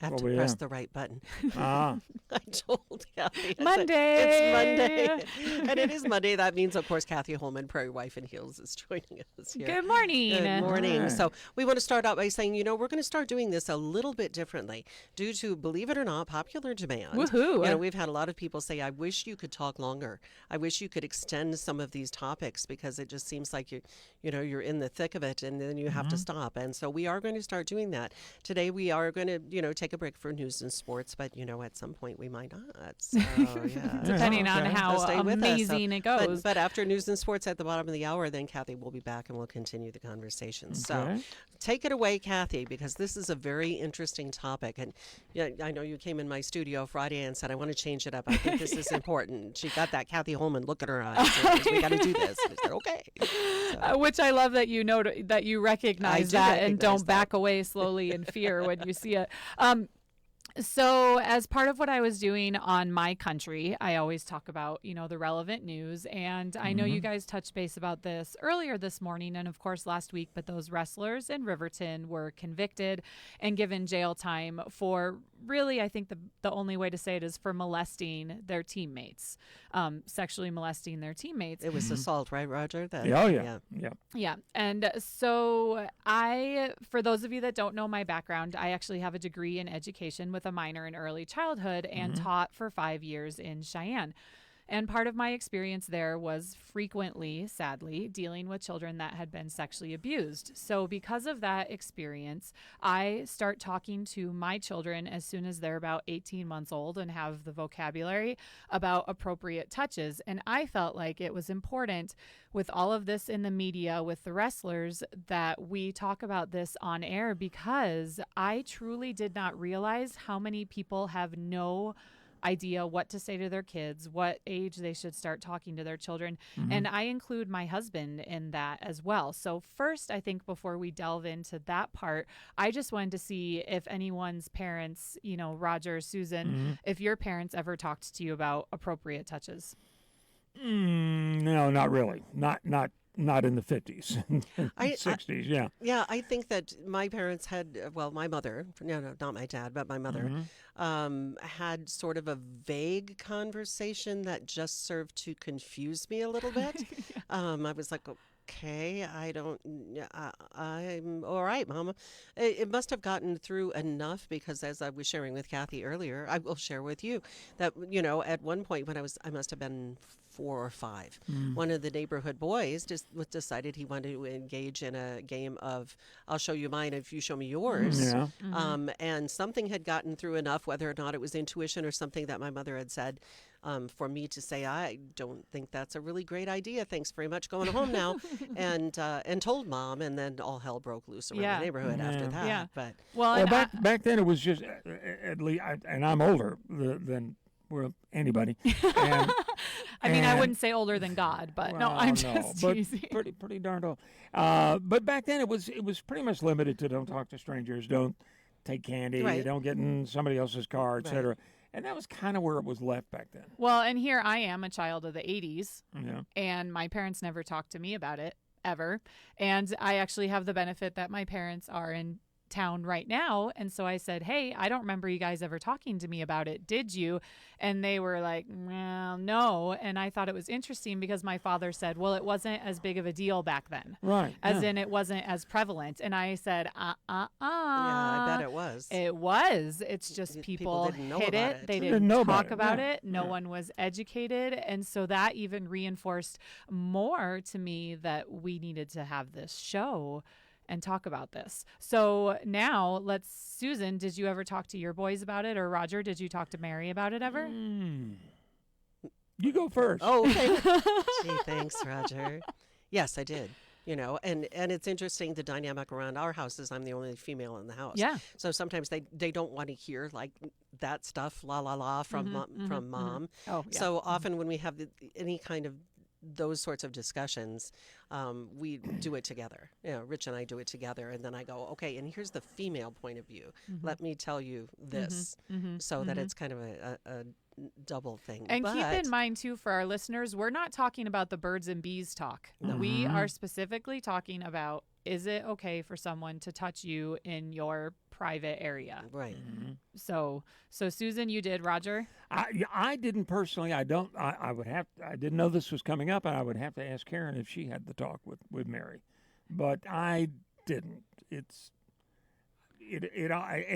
have to Oh, press yeah. the right button. Ah. I told Kathy. I said, Monday. It's Monday. And it is Monday. That means, of course, Kathy Holman, Prairie Wife in Heels, is joining us here. Good morning. Good morning. Right. So we want to start out by saying, we're going to start doing this a little bit differently due to, believe it or not, popular demand. Woohoo. We've had a lot of people say, I wish you could talk longer. I wish you could extend some of these topics because it just seems like you're in the thick of it and then you have to stop. And so we are going to start doing that. Today we are going to, take a break for news and sports, but, at some point we might not. So, yeah. Depending on Okay. how Stay with us. amazing it goes. But after news and sports at the bottom of the hour, then Kathy will be back and we'll continue the conversation. So Okay. take it away, Kathy, because this is a very interesting topic. And I know you came in my studio Friday and said, I want to change it up. I think this is important. She got that Kathy Holman look at her eyes. We got to do this. And I said, okay. So, Which I love that you know that you recognize do that and recognize don't that. back away slowly in fear when you see it. So as part of what I was doing on My Country, I always talk about, the relevant news. And I know you guys touched base about this earlier this morning and, of course, last week. But those wrestlers in Riverton were convicted and given jail time for really, I think the only way to say it is for molesting their teammates, sexually molesting their teammates. it was assault, right, Roger? That, Oh, yeah. Yeah. Yeah. And so for those of you that don't know my background, I actually have a degree in education with a minor in early childhood and taught for 5 years in Cheyenne. And part of my experience there was frequently, sadly, dealing with children that had been sexually abused. So because of that experience, I start talking to my children as soon as they're about 18 months old and have the vocabulary about appropriate touches. And I felt like it was important with all of this in the media with the wrestlers that we talk about this on air because I truly did not realize how many people have no idea what to say to their kids, what age they should start talking to their children. And I include my husband in that as well. So first, I think before we delve into that part, I just wanted to see if anyone's parents, Roger, Susan, if your parents ever talked to you about appropriate touches. No, not really. Not in the 50s, 60s. Yeah. Yeah, I think that my parents had, my mother, no, not my dad, but my mother, had sort of a vague conversation that just served to confuse me a little bit. I was like, okay, I'm all right, Mama. It must have gotten through enough because as I was sharing with Kathy earlier, I will share with you that, at one point when I must have been 4 or 5, one of the neighborhood boys decided he wanted to engage in a game of I'll show you mine if you show me yours. Yeah. And something had gotten through enough, whether or not it was intuition or something that my mother had said, for me to say, I don't think that's a really great idea. Thanks very much. Going home now. and told Mom, and then all hell broke loose around the neighborhood after that. Yeah. But Well, back then it was just, at least, and I'm older than anybody. And, I wouldn't say older than God, but no, I'm just but teasing. pretty darn old. But back then it was pretty much limited to don't talk to strangers, don't take candy, Right. don't get in somebody else's car, etc. And that was kind of where it was left back then. Well, and here I am, a child of the 80s, Yeah. and my parents never talked to me about it, ever. And I actually have the benefit that my parents are in town right now. And so I said, hey, I don't remember you guys ever talking to me about it. Did you? And they were like, well, no. And I thought it was interesting because my father said, well, it wasn't as big of a deal back then. Right. As in it wasn't as prevalent. And I said, yeah, I bet it was. It was. It's just People people didn't know hid about it. it. They Didn't didn't know talk about about it. it. No one was educated. And so that even reinforced more to me that we needed to have this show and talk about this. So now Susan, did you ever talk to your boys about it? Or Roger, did you talk to Mary about it ever? You go first. Oh, okay. Gee, thanks, Roger. Yes, I did. And it's interesting the dynamic around our house is I'm the only female in the house. Yeah. So sometimes they don't want to hear like that stuff, la la la, from mom. Oh, yeah. So often when we have any kind of those sorts of discussions, we do it together. Rich and I do it together, and then I go, okay, and here's the female point of view. Let me tell you this, so that it's kind of a double thing. And keep in mind, too, for our listeners, we're not talking about the birds and bees talk. We are specifically talking about is it okay for someone to touch you in your private area? Right. So Susan, you did. Roger? I didn't personally. I don't. I would have. I didn't know this was coming up, and I would have to ask Karen if she had the talk with Mary, but I didn't. And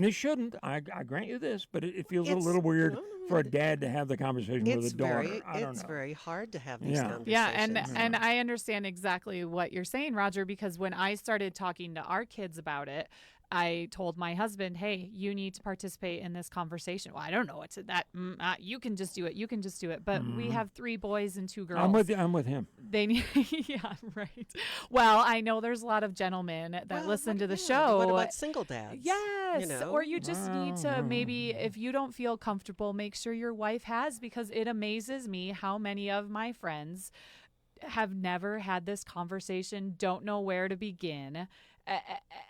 it shouldn't. I grant you this, but it feels a little weird no, for a dad to have the conversation with It's a daughter. very, I don't it's know. very hard to have these Yeah. conversations. Yeah, and I understand exactly what you're saying, Roger, because when I started talking to our kids about it, I told my husband, "Hey, you need to participate in this conversation." Well, I don't know what's that. You can just do it. You can just do it. But we have 3 boys and 2 girls. I'm with him. They need, yeah, right. Well, I know there's a lot of gentlemen that Well, listen to the yeah, show. What about single dads? Yes. You know? Or you just need to maybe, if you don't feel comfortable, make sure your wife has, because it amazes me how many of my friends have never had this conversation, don't know where to begin,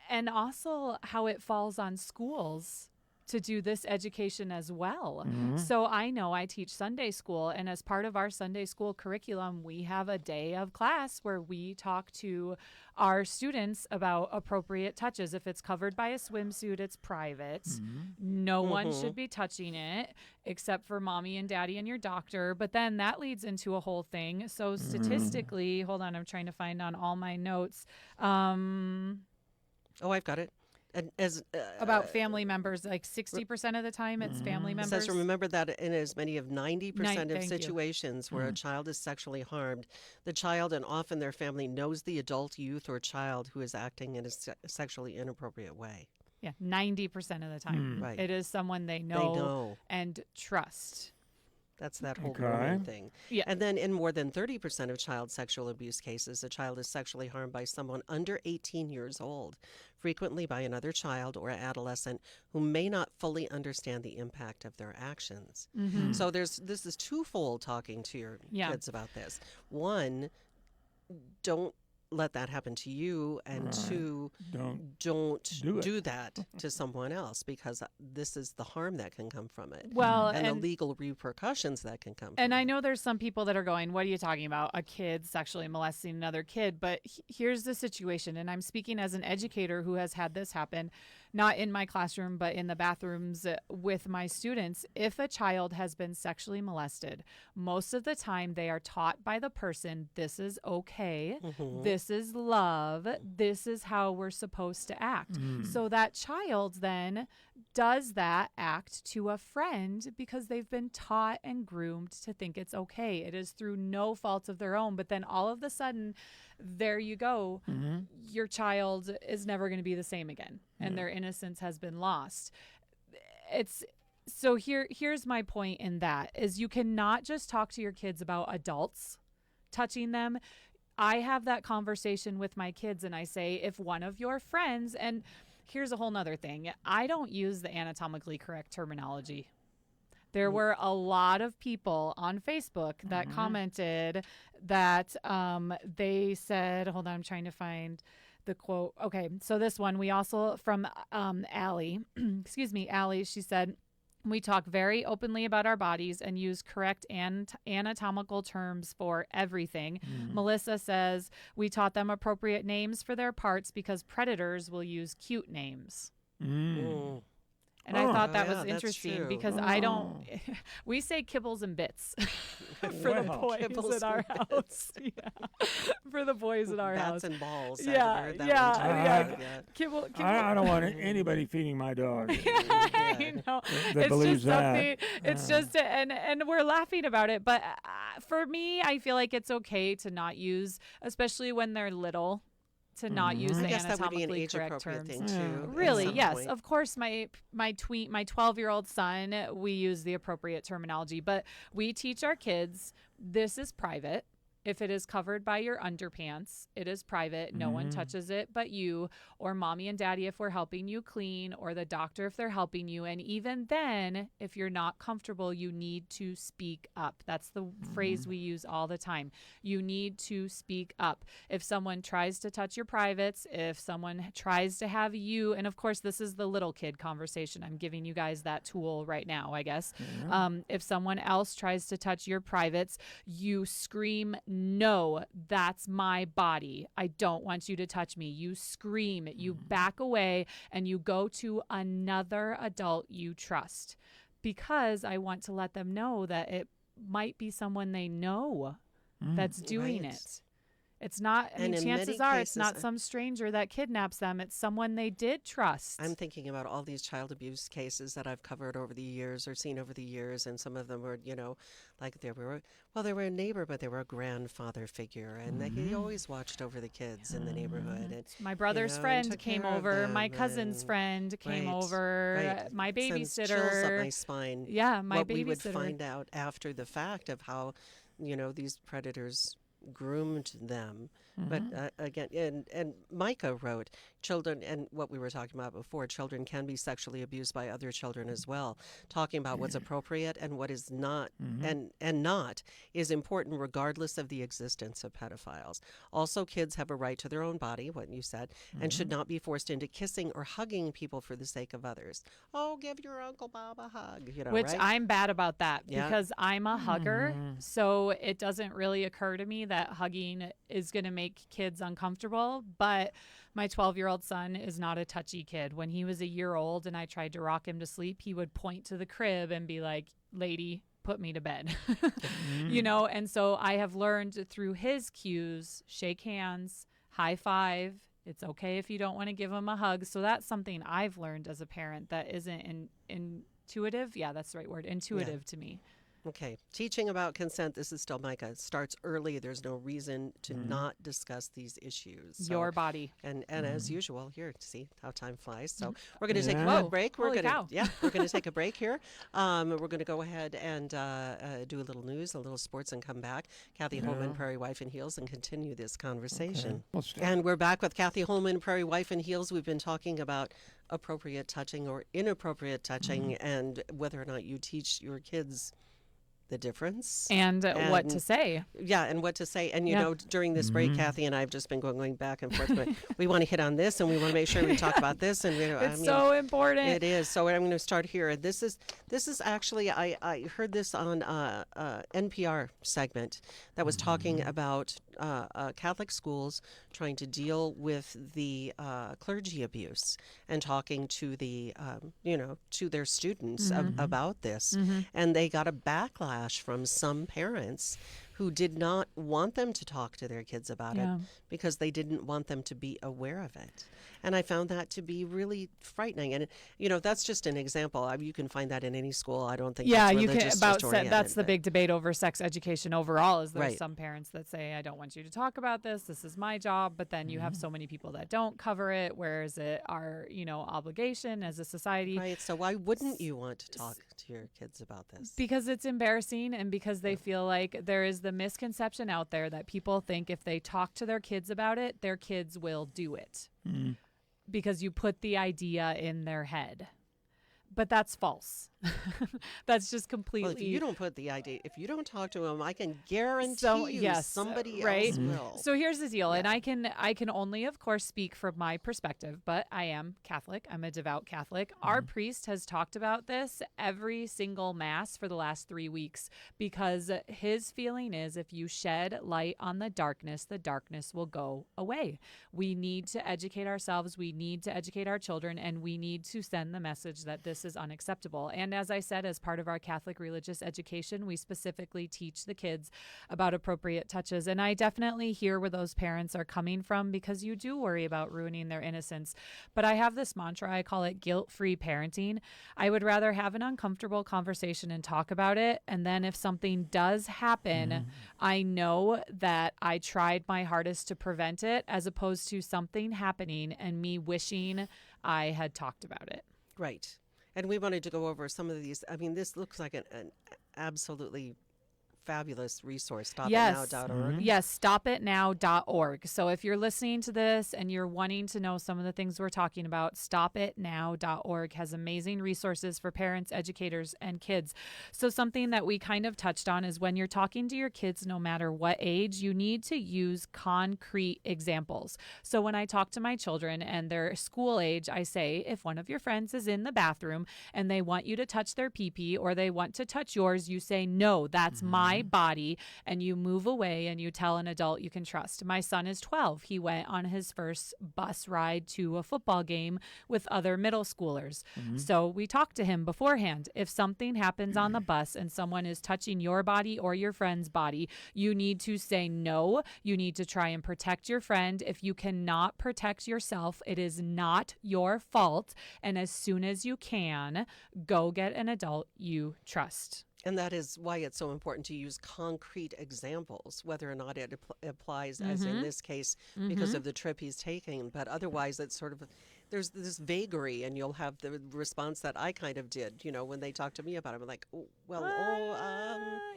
and also how it falls on schools to do this education as well. So I know I teach Sunday school, and as part of our Sunday school curriculum, we have a day of class where we talk to our students about appropriate touches. If it's covered by a swimsuit, it's private. No one should be touching it except for mommy and daddy and your doctor. But then that leads into a whole thing. So statistically, hold on, I'm trying to find on all my notes. Oh, I've got it. And as About family members, like 60% of the time it's family it members. says, remember that in as many of 90% of Thank you. situations where a child is sexually harmed, the child and often their family knows the adult, youth, or child who is acting in a sexually inappropriate way. Yeah, 90% of the time. Right. It is someone they They know, know. and trust. That's that whole Okay. grooming thing. Yeah. And then in more than 30% of child sexual abuse cases, a child is sexually harmed by someone under 18 years old, frequently by another child or adolescent who may not fully understand the impact of their actions. So this is twofold talking to your Yeah. kids about this. One, don't let that happen to you, and two, Don't don't do it. do that to someone else, because this is the harm that can come from it. Well, and the and legal repercussions that can come from And it. I know there's some people that are going, what are you talking about? A kid sexually molesting another kid. But here's the situation. And I'm speaking as an educator who has had this happen, not in my classroom, but in the bathrooms with my students. If a child has been sexually molested, most of the time they are taught by the person, this is okay. This is love. This is how we're supposed to act. So that child then does that act to a friend because they've been taught and groomed to think it's okay. It is through no fault of their own. But then all of a sudden, there you go. Your child is never going to be the same again, and their innocence has been lost. So here's my point in that is you cannot just talk to your kids about adults touching them. I have that conversation with my kids and I say, if one of your friends, and here's a whole nother thing, I don't use the anatomically correct terminology. There were a lot of people on Facebook that commented that they said, hold on, I'm trying to find the quote. Okay, so this one, we also, from Allie, excuse me, Allie, she said, we talk very openly about our bodies and use correct anatomical terms for everything. Melissa says, we taught them appropriate names for their parts because predators will use cute names. And I thought that yeah, was that's interesting true. because I don't, we say kibbles and bits for the Wow. boys Kibbles in our and house. Yeah. For the boys in our Bats house. and balls. Yeah, I haven't heard that yeah, one too. yeah. Yeah. Kibble. I don't want anybody feeding my dog. I know. That It's believes just that. something. It's just, and we're laughing about it. But for me, I feel like it's okay to not use, especially when they're little, to not use the I guess that would be an anatomically correct age-appropriate terms. thing too. at Really, some yes. point. Of course, my 12-year-old son, we use the appropriate terminology, but we teach our kids this is private. If it is covered by your underpants, it is private. No one touches it but you, or mommy and daddy if we're helping you clean, or the doctor if they're helping you. And even then, if you're not comfortable, you need to speak up. That's the phrase we use all the time. You need to speak up. If someone tries to touch your privates, if someone tries to have you, and of course, this is the little kid conversation. I'm giving you guys that tool right now, I guess. If someone else tries to touch your privates, you scream no, that's my body. I don't want you to touch me. You scream, you back away, and you go to another adult you trust, because I want to let them know that it might be someone they know that's doing Right. it. It's not, I And mean, in many chances are it's cases, not some stranger that kidnaps them. It's someone they did trust. I'm thinking about all these child abuse cases that I've covered over the years or seen over the years, and some of them were, like they were a neighbor, but they were a grandfather figure, and he always watched over the kids in the neighborhood. And My brother's and friend took came care of over. My them, cousin's and friend came right, over. right. My Sends chills up babysitter. my spine. Yeah, my What we would babysitter. find out after the fact of how, these predators groomed them. But again, and Micah wrote, children, and what we were talking about before, children can be sexually abused by other children as well. Talking about what's appropriate and what is not, and not, is important regardless of the existence of pedophiles. Also, kids have a right to their own body, what you said, and should not be forced into kissing or hugging people for the sake of others. Oh, give your Uncle Bob a hug, Which right? I'm bad about that Yeah. because I'm a hugger. So it doesn't really occur to me that hugging is going to make kids uncomfortable. But my 12-year-old son is not a touchy kid. When he was a year old and I tried to rock him to sleep, he would point to the crib and be like, lady, put me to bed. And so I have learned through his cues, shake hands, high five. It's okay if you don't want to give him a hug. So that's something I've learned as a parent that isn't intuitive. Yeah, that's the right word. Intuitive to me. Okay. Teaching about consent, this is still Micah. It starts early. There's no reason to not discuss these issues. So, Your body. And as usual, here, see how time flies. So we're going to take a Yeah. quick break. We're Holy going cow. to we're going to take a break here. We're going to go ahead and do a little news, a little sports, and come back. Kathy Holman, Prairie Wife in Heels, and continue this conversation. Let's do it. And we're back with Kathy Holman, Prairie Wife in Heels. We've been talking about appropriate touching or inappropriate touching, and whether or not you teach your kids the difference And what to say. Yeah, and what to say. And Yeah. during this break, Kathy and I have just been going back and forth, but we want to hit on this and we want to make sure we talk about this, and It's so important. it is. So I'm going to start here. This is actually, I heard this on NPR segment that was talking about Catholic schools trying to deal with the clergy abuse and talking to the to their students about this, and they got a backlash from some parents who did not want them to talk to their kids about it because they didn't want them to be aware of it. And I found that to be really frightening. And, that's just an example. You can find that in any school. I don't think that's you can religious about just oriented, that's the but- big debate over sex education overall. Is there's Right. some parents that say, I don't want you to talk about this. This is my job. But then you have so many people that don't cover it. Where is it our obligation as a society? Right. So why wouldn't you want to talk to your kids about this? Because it's embarrassing, and because they feel like there is the misconception out there that people think if they talk to their kids about it, their kids will do it. Because you put the idea in their head. But that's false. That's just completely. Well, if you don't put the idea, if you don't talk to them, I can guarantee you somebody else will. So here's the deal, and I can only, of course, speak from my perspective, but I am Catholic. I'm a devout Catholic. Our priest has talked about this every single Mass for the last 3 weeks, because his feeling is if you shed light on the darkness will go away. We need to educate ourselves. We need to educate our children, and we need to send the message that this is unacceptable. And as I said, as part of our Catholic religious education, we specifically teach the kids about appropriate touches. And I definitely hear where those parents are coming from, because you do worry about ruining their innocence. But I have this mantra, I call it guilt-free parenting. I would rather have an uncomfortable conversation and talk about it. And then if something does happen, I know that I tried my hardest to prevent it, as opposed to something happening and me wishing I had talked about it. Right. And we wanted to go over some of these. I mean, this looks like an absolutely fabulous resource, stopitnow.org. Yes, stopitnow.org. So if you're listening to this and you're wanting to know some of the things we're talking about, stopitnow.org has amazing resources for parents, educators, and kids. So something that we kind of touched on is when you're talking to your kids, no matter what age, you need to use concrete examples. So when I talk to my children and they're school age, I say, if one of your friends is in the bathroom and they want you to touch their pee-pee or they want to touch yours, you say, no, that's my my body, and you move away and you tell an adult you can trust. My son is 12. He went on his first bus ride to a football game with other middle schoolers. So we talked to him beforehand. If something happens on the bus and someone is touching your body or your friend's body, you need to say no. You need to try and protect your friend. If you cannot protect yourself, it is not your fault. And as soon as you can, go get an adult you trust. And that is why it's so important to use concrete examples, whether or not it applies, as in this case, because of the trip he's taking. But otherwise, it's sort of, there's this vagary, and you'll have the response that I kind of did, when they talk to me about it. I'm like,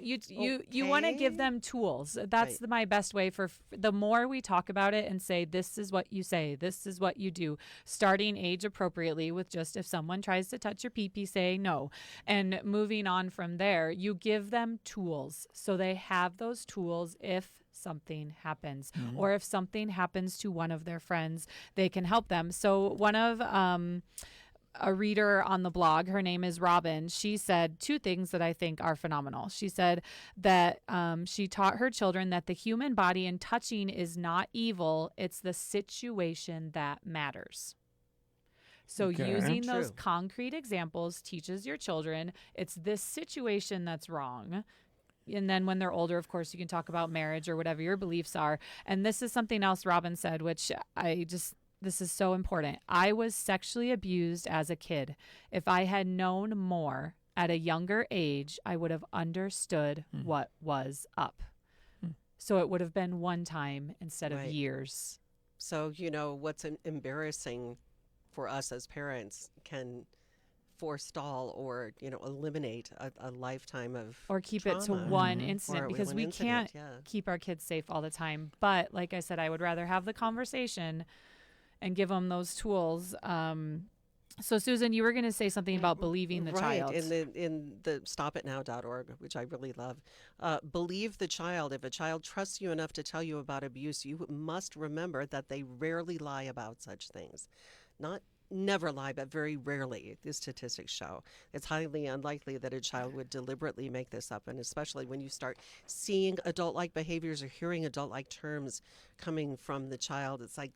you want to give them tools. That's Right. my best way for the more we talk about it and say, this is what you say, this is what you do, starting age appropriately with just if someone tries to touch your pee-pee, say no. And moving on from there, you give them tools so they have those tools if something happens or if something happens to one of their friends, they can help them. So one of a reader on the blog, her name is Robin, she said two things that I think are phenomenal. She said that she taught her children that the human body and touching is not evil, it's the situation that matters. So using those concrete examples teaches your children it's this situation that's wrong. And then when they're older, of course, you can talk about marriage or whatever your beliefs are. And this is something else Robin said, which this is so important. I was sexually abused as a kid. If I had known more at a younger age, I would have understood what was up. So it would have been one time instead of years. So, what's embarrassing for us as parents can forestall or eliminate a lifetime of or keep trauma. it to one incident, because we can't keep our kids safe all the time. But like I said, I would rather have the conversation and give them those tools. So Susan, you were going to say something about believing the child. In the stopitnow.org, which I really love. Believe the child. If a child trusts you enough to tell you about abuse, you must remember that they rarely lie about such things. Never lie, but very rarely, the statistics show. It's highly unlikely that a child would deliberately make this up, and especially when you start seeing adult-like behaviors or hearing adult-like terms coming from the child, it's like,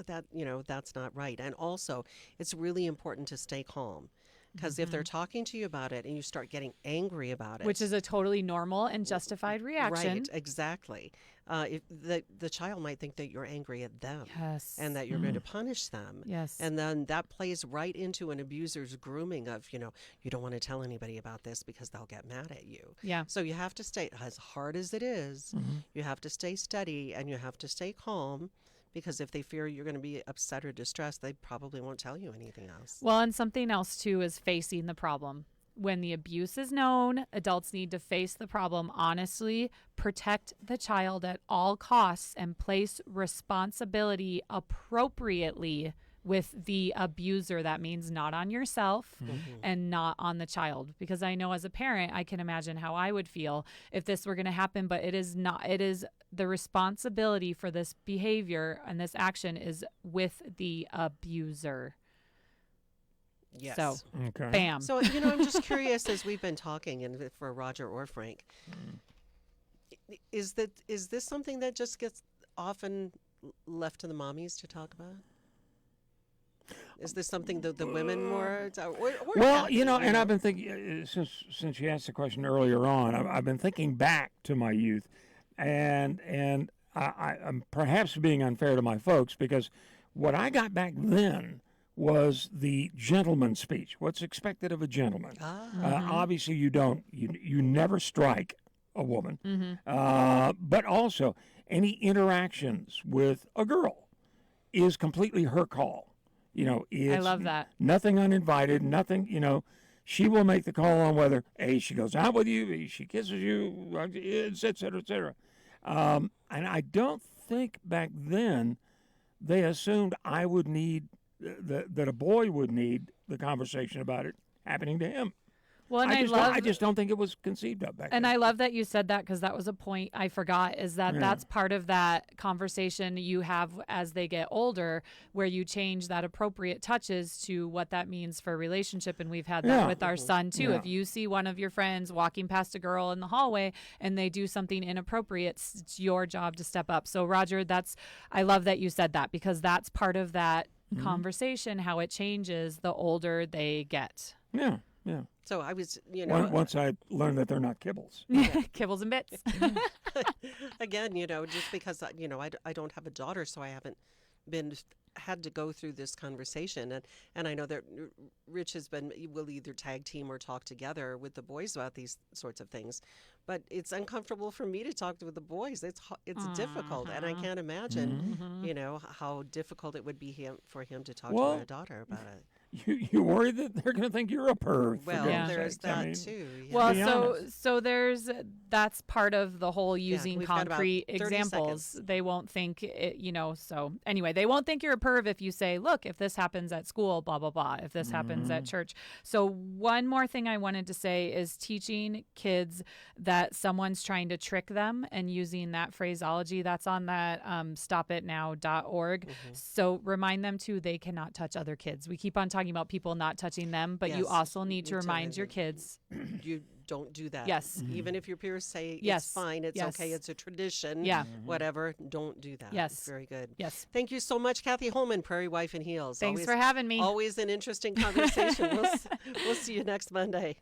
that's not right. And also, it's really important to stay calm. Because if they're talking to you about it and you start getting angry about it, which is a totally normal and justified reaction. Right, exactly. If the child might think that you're angry at them, yes, and that you're going to punish them. Yes. And then that plays right into an abuser's grooming of, you don't want to tell anybody about this because they'll get mad at you. Yeah. So you have to stay, as hard as it is, you have to stay steady and you have to stay calm. Because if they fear you're going to be upset or distressed, they probably won't tell you anything else. Well, and something else, too, is facing the problem. When the abuse is known, adults need to face the problem honestly, protect the child at all costs, and place responsibility appropriately with the abuser. That means not on yourself and not on the child. Because I know as a parent, I can imagine how I would feel if this were going to happen, but it is not. It is the responsibility for this behavior and this action is with the abuser. Yes. So, bam. So, I'm just curious as we've been talking, and for Roger or Frank, is this something that just gets often left to the mommies to talk about? Is this something that the women more? Well, and I've been thinking since you asked the question earlier on, I've been thinking back to my youth, and I'm perhaps being unfair to my folks because what I got back then was the gentleman's speech. What's expected of a gentleman? Obviously, you never strike a woman, but also any interactions with a girl is completely her call. I love that. Nothing uninvited, nothing, she will make the call on whether, A, she goes out with you, B, she kisses you, et cetera, et cetera. And I don't think back then they assumed I would need, that a boy would need the conversation about it happening to him. Well, and I just don't think it was conceived of back and then. I love that you said that, because that was a point I forgot, is that that's part of that conversation you have as they get older, where you change that appropriate touches to what that means for a relationship. And we've had that with our son too. Yeah. If you see one of your friends walking past a girl in the hallway and they do something inappropriate, it's your job to step up. So Roger, I love that you said that, because that's part of that conversation, how it changes the older they get. Yeah, yeah. So I was, you know, Once I learned that they're not kibbles. Kibbles and bits. again, you know, just because, you know, I don't have a daughter, so I haven't had to go through this conversation. And I know that Rich will either tag team or talk together with the boys about these sorts of things. But it's uncomfortable for me to talk with the boys. It's difficult. And I can't imagine, you know, how difficult it would be for him to talk to my daughter about it. You worry that they're going to think you're a perv. Well, there's that too. Yeah. Well, so that's part of the whole using we've got about concrete 30 examples. seconds. They won't think it, you know. So anyway, they won't think you're a perv if you say, "Look, if this happens at school, blah blah blah. If this happens at church." So one more thing I wanted to say is teaching kids that someone's trying to trick them, and using that phraseology that's on that stopitnow.org. So remind them too, they cannot touch other kids. We keep on talking about people not touching them, but you Yes, also need to you remind your them. kids. You don't do that. Yes. Even if your peers say Yes. it's fine, it's Yes. okay, it's a tradition, Yeah. whatever, don't do that. Yes. Very good. Yes. Thank you so much, Kathy Holman, Prairie Wife in Heels. Thanks for having me. Always an interesting conversation. We'll see you next Monday.